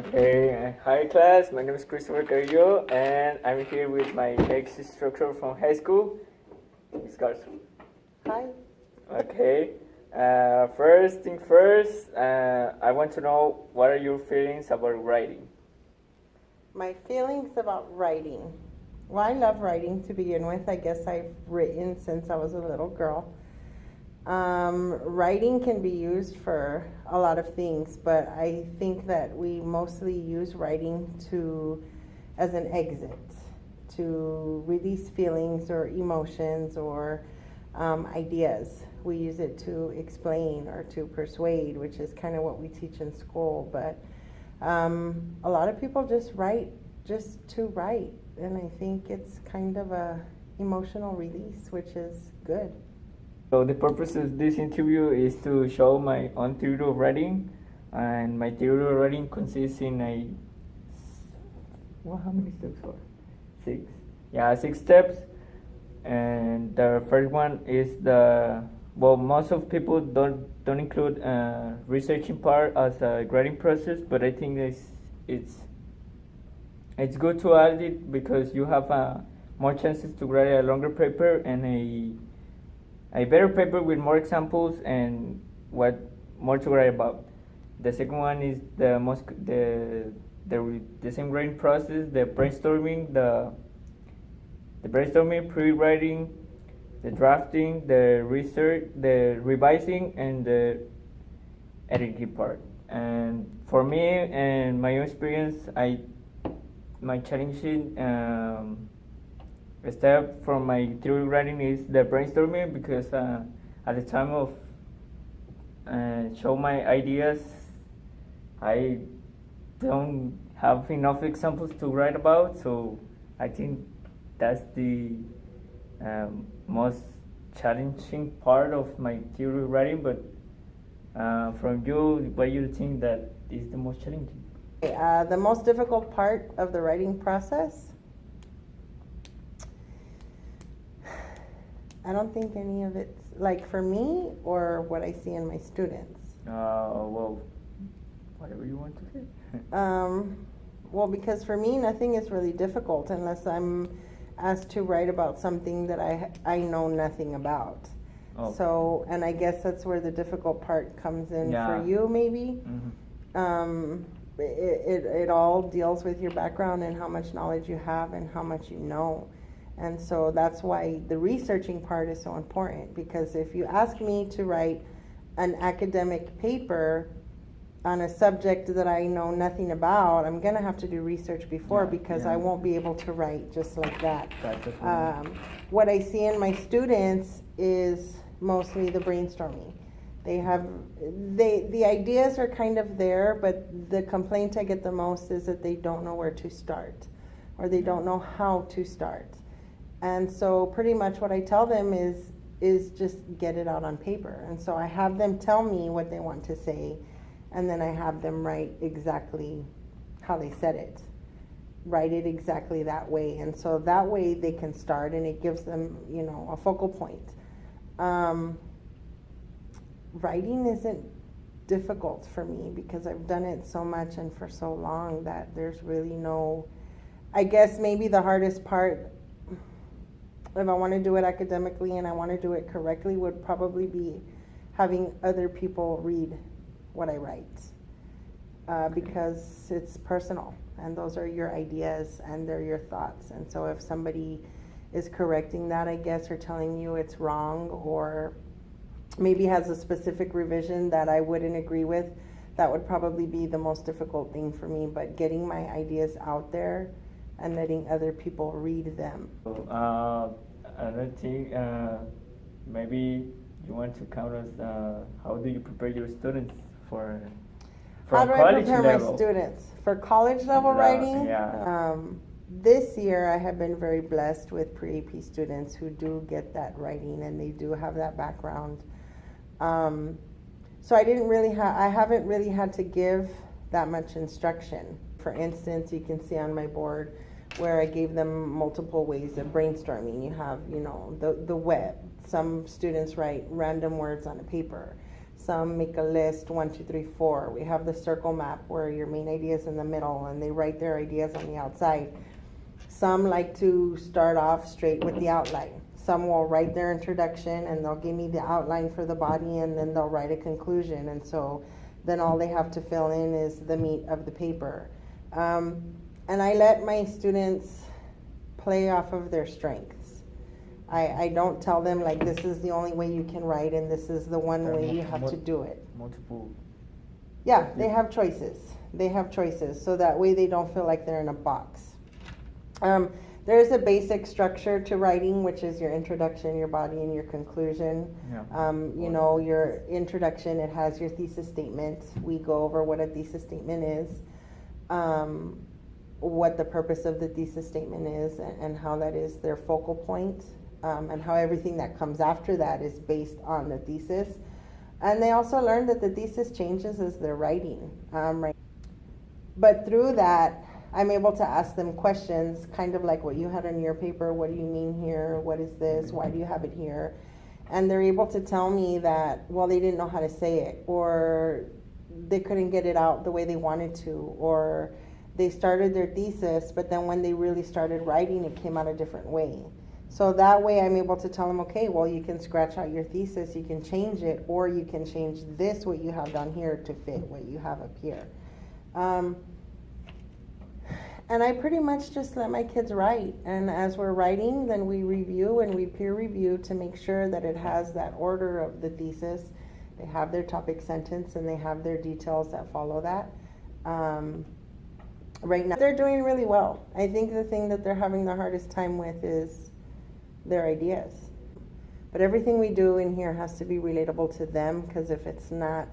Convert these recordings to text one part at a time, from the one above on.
Hey, hi class, my name is Christopher Carrillo and I'm here with my ex-instructor from high school, Ms. Garza. Hi. Okay, first thing first, I want to know what are your feelings about writing? My feelings about writing. Well, I love writing to begin with. I guess I've written since I was a little girl. Writing can be used for a lot of things, but I think that we mostly use writing as an exit, to release feelings or emotions or ideas. We use it to explain or to persuade, which is kind of what we teach in school. But a lot of people just write just to write, and I think it's kind of a emotional release, which is good. So the purpose of this interview is to show my own theory of writing, and my theory of writing consists in how many steps are? Six. Yeah, 6 steps. And the first one is most of people don't include researching part as a grading process, but I think it's it's good to add it because you have more chances to grade a longer paper and a better paper with more examples and what more to write about. The second one is the same grading process, the brainstorming, pre-writing, the drafting, the research, the revising, and the editing part. And for me and my own experience, my challenging step from my theory writing is the brainstorming because at the time of show my ideas, I don't have enough examples to write about, so I think that's the most challenging part of my theory writing. But from you, what you think that is the most challenging? The most difficult part of the writing process, I don't think any of it's like for me or what I see in my students. Well, whatever you want to say. Well, because for me, nothing is really difficult unless I'm asked to write about something that I know nothing about. Oh. So, and I guess that's where the difficult part comes in Yeah. for you, maybe. Mm-hmm. It all deals with your background and how much knowledge you have and how much you know. And so that's why the researching part is so important, because if you ask me to write an academic paper on a subject that I know nothing about, I'm going to have to do research before, because I won't be able to write just like that. What I see in my students is mostly the brainstorming. The ideas are kind of there, but the complaint I get the most is that they don't know where to start, or they don't know how to start. And so pretty much what I tell them is just get it out on paper. And so I have them tell me what they want to say, and then I have them write exactly how they said it. Write it exactly that way. And so that way they can start, and it gives them, a focal point. Writing isn't difficult for me because I've done it so much and for so long that there's really I guess maybe the hardest part, if I want to do it academically and I want to do it correctly, would probably be having other people read what I write, because it's personal, and those are your ideas and they're your thoughts. And so if somebody is correcting that, I guess, or telling you it's wrong, or maybe has a specific revision that I wouldn't agree with, that would probably be the most difficult thing for me. But getting my ideas out there and letting other people read them. Another thing, maybe you want to count us. How do you prepare your students for How do I college prepare level? my students for college level writing? Yeah. This year I have been very blessed with pre-AP students who do get that writing, and they do have that background. So I haven't really had to give that much instruction. For instance, you can see on my board where I gave them multiple ways of brainstorming. You have, the web. Some students write random words on a paper. Some make a list 1, 2, 3, 4. We have the circle map where your main idea is in the middle and they write their ideas on the outside. Some like to start off straight with the outline. Some will write their introduction and they'll give me the outline for the body and then they'll write a conclusion. And so then all they have to fill in is the meat of the paper. And I let my students play off of their strengths. I don't tell them like this is the only way you can write and this is the one way you have to do it. Multiple. Yeah, they have choices. They have choices, so that way they don't feel like they're in a box. There is a basic structure to writing, which is your introduction, your body, and your conclusion. Yeah. You know, your introduction, it has your thesis statement. We go over what a thesis statement is, what the purpose of the thesis statement is, and how that is their focal point, and how everything that comes after that is based on the thesis. And they also learn that the thesis changes as they're writing. Right. But through that, I'm able to ask them questions, kind of like what you had on your paper. What do you mean here? What is this? Why do you have it here? And they're able to tell me that, well, they didn't know how to say it, or they couldn't get it out the way they wanted to, or they started their thesis, but then when they really started writing, it came out a different way. So that way I'm able to tell them, okay, well, you can scratch out your thesis, you can change it, or you can change this, what you have down here, to fit what you have up here. And I pretty much just let my kids write. And as we're writing, then we review and we peer review to make sure that it has that order of the thesis. They have their topic sentence and they have their details that follow that. Right now, they're doing really well. I think the thing that they're having the hardest time with is their ideas. But everything we do in here has to be relatable to them, because if it's not,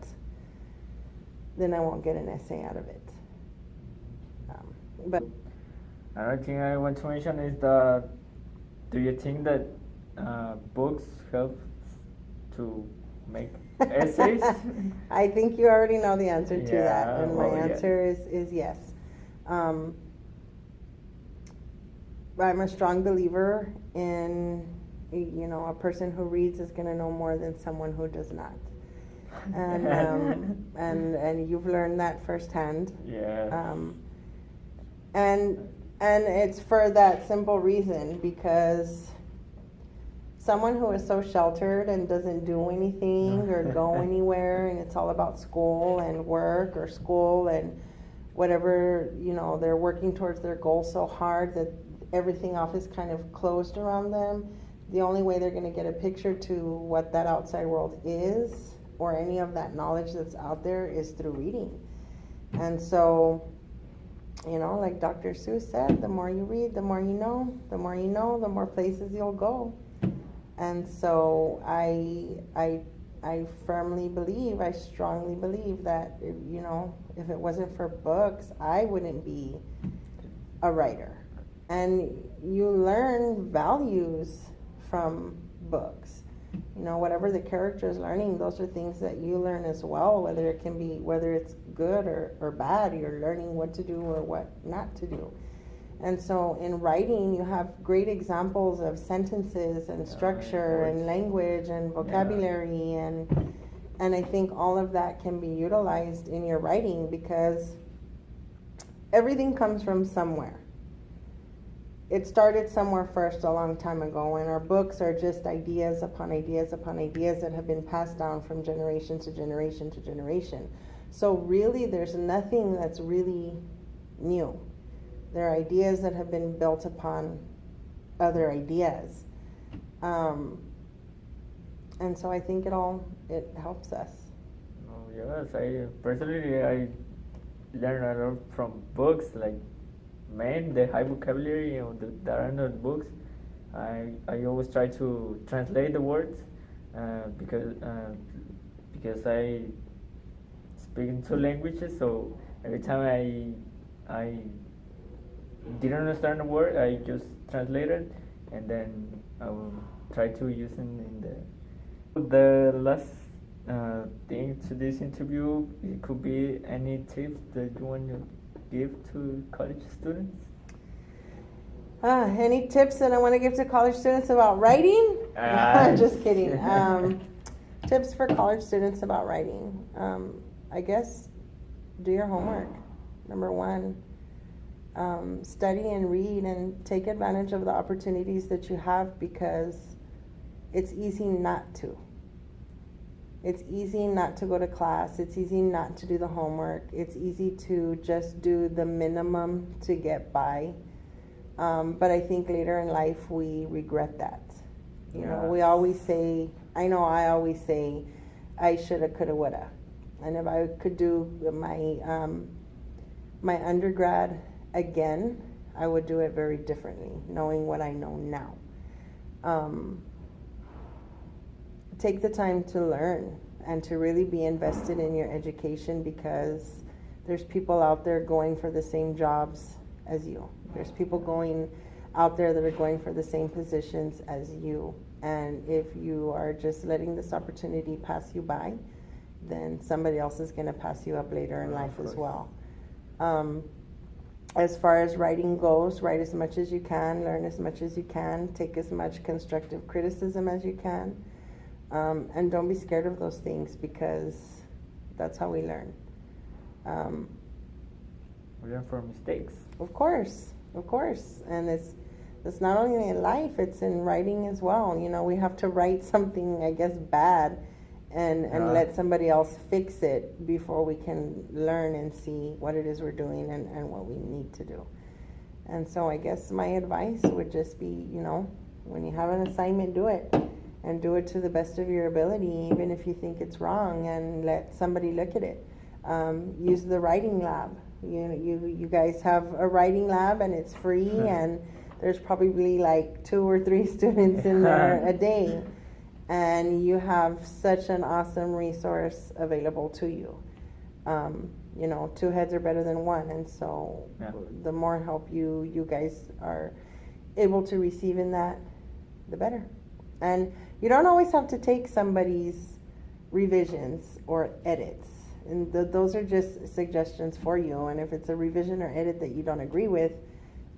then I won't get an essay out of it. But another thing I want to mention is that, do you think that books help to make essays? I think you already know the answer to that, Yeah, and my well, answer is yes. I'm a strong believer in, you know, a person who reads is going to know more than someone who does not. And and you've learned that firsthand. Yeah. And it's for that simple reason, because someone who is so sheltered and doesn't do anything or go anywhere, and it's all about school and work or school and whatever, you know, they're working towards their goal so hard that everything else is kind of closed around them. The only way they're going to get a picture to what that outside world is, or any of that knowledge that's out there, is through reading. And so, you know, like Dr. Seuss said, the more you read, the more you know. The more you know, the more places you'll go. And so I firmly believe, I strongly believe that, you know, if it wasn't for books, I wouldn't be a writer. And you learn values from books. You know, whatever the character is learning, those are things that you learn as well, whether it's good or bad. You're learning what to do or what not to do. And so in writing, you have great examples of sentences and structure and language and vocabulary, and I think all of that can be utilized in your writing, because everything comes from somewhere. It started somewhere first a long time ago, and our books are just ideas upon ideas upon ideas that have been passed down from generation to generation to generation. So really, there's nothing that's really new. There are ideas that have been built upon other ideas. And so I think it helps us. Oh, yes, I learn a lot from books, like the high vocabulary, you know, that are not books. I always try to translate the words because I speak in two languages, so every time I didn't understand the word, I just translate it, and then I will try to use it in the last thing to this interview. It could be any tips that you want to give to college students? Any tips that I want to give to college students about writing? I'm just kidding. Tips for college students about writing. I guess do your homework. Number one, study and read and take advantage of the opportunities that you have, because it's easy not to. It's easy not to go to class. It's easy not to do the homework. It's easy to just do the minimum to get by. But I think later in life we regret that. You know, we always say, I know I always say, I shoulda, coulda, woulda. And if I could do my undergrad again, I would do it very differently, knowing what I know now. Take the time to learn and to really be invested in your education, because there's people out there going for the same jobs as you. There's people going out there that are going for the same positions as you. And if you are just letting this opportunity pass you by, then somebody else is going to pass you up later in life as well. As far as writing goes, write as much as you can, learn as much as you can, take as much constructive criticism as you can. And don't be scared of those things, because that's how we learn. We learn from mistakes. Of course. And it's not only in life, it's in writing as well. You know, we have to write something, I guess, bad and let somebody else fix it before we can learn and see what it is we're doing and what we need to do. And so I guess my advice would just be, you know, when you have an assignment, do it. And do it to the best of your ability, even if you think it's wrong, and let somebody look at it. Use the writing lab. You guys have a writing lab, and it's free, and there's probably like 2 or 3 students in there a day. And you have such an awesome resource available to you. You know, 2 heads are better than 1, and so the more help you guys are able to receive in that, the better. And you don't always have to take somebody's revisions or edits. And those are just suggestions for you. And if it's a revision or edit that you don't agree with,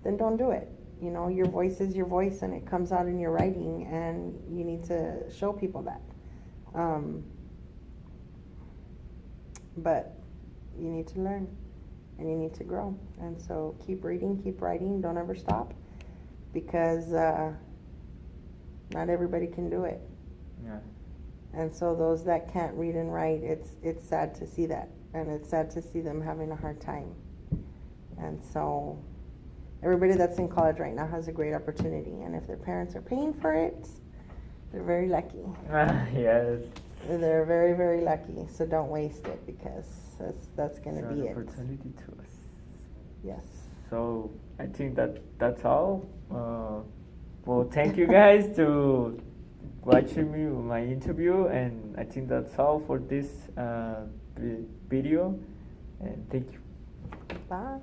then don't do it. You know, your voice is your voice, and it comes out in your writing, and you need to show people that. But you need to learn, and you need to grow. And so keep reading, keep writing, don't ever stop, because not everybody can do it. Yeah. And so those that can't read and write, it's sad to see that. And it's sad to see them having a hard time. And so everybody that's in college right now has a great opportunity. And if their parents are paying for it, they're very lucky. Yes. They're very, very lucky. So don't waste it, because that's going to be it. Opportunity to us. Yes. So I think that's all. Well, thank you guys to watching my interview, and I think that's all for this video. And thank you. Bye.